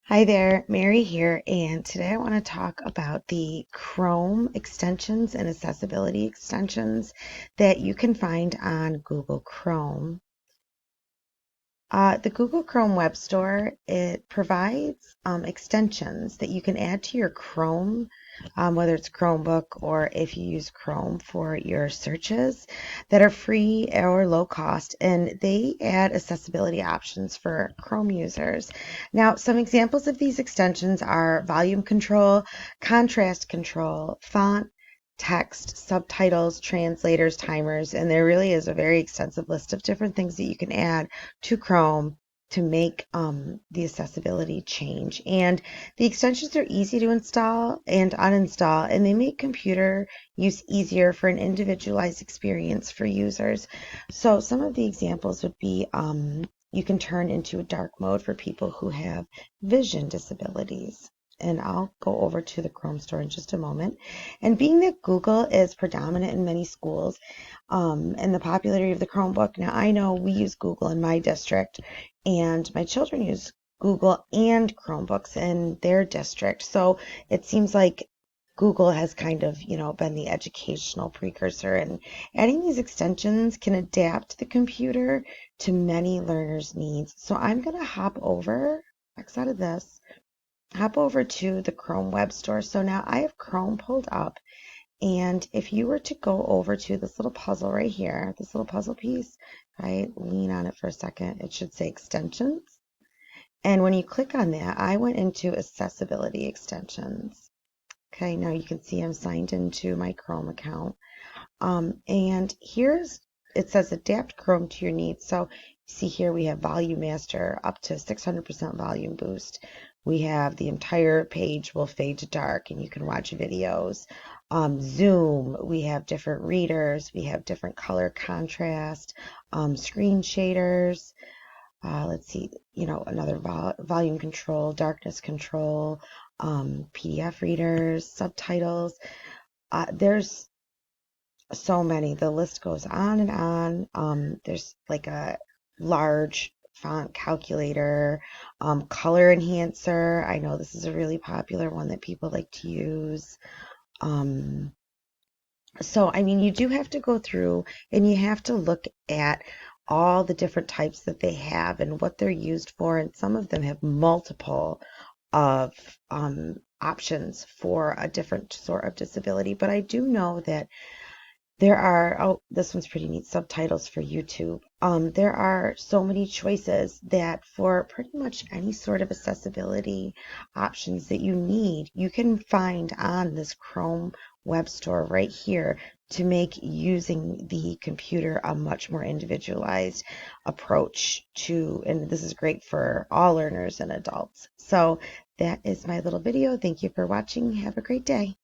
Hi there, Mary here, and today I want to talk about the Chrome extensions and accessibility extensions that you can find on Google Chrome. The Google Chrome Web Store, it provides extensions that you can add to your Chrome, whether it's Chromebook or if you use Chrome for your searches that are free or low cost, and they add accessibility options for Chrome users. Now, some examples of these extensions are volume control, contrast control, font, text, subtitles, translators, timers, and there really is a very extensive list of different things that you can add to Chrome to make the accessibility change. And the extensions are easy to install and uninstall, and they make computer use easier for an individualized experience for users. So some of the examples would be you can turn into a dark mode for people who have vision disabilities. And I'll go over to the Chrome store in just a moment. And being that Google is predominant in many schools, and the popularity of the Chromebook. Now, I know we use Google in my district, and my children use Google and Chromebooks in their district. So it seems like Google has kind of, been the educational precursor, and adding these extensions can adapt the computer to many learners' needs. So I'm going to X out of this, hop over to the Chrome Web Store. So now I have Chrome pulled up. And if you were to go over to this little puzzle right here, this little puzzle piece, right, lean on it for a second, it should say extensions. And when you click on that, I went into accessibility extensions. Okay, now you can see I'm signed into my Chrome account. And it says adapt Chrome to your needs. So see here we have Volume Master up to 600% volume boost. We have the entire page will fade to dark and you can watch videos. Zoom, we have different readers, we have different color contrast, screen shaders. Let's see, another volume control, darkness control, PDF readers, subtitles. There's so many. The list goes on and on. There's like a large font calculator, color enhancer. I know this is a really popular one that people like to use. Um, so, I mean, you do have to go through and you have to look at all the different types that they have and what they're used for. And some of them have multiple of options for a different sort of disability. But I do know that there are, oh, this one's pretty neat, subtitles for YouTube. There are so many choices that for pretty much any sort of accessibility options that you need, you can find on this Chrome web store right here to make using the computer a much more individualized approach to, and this is great for all learners and adults. So that is my little video. Thank you for watching. Have a great day.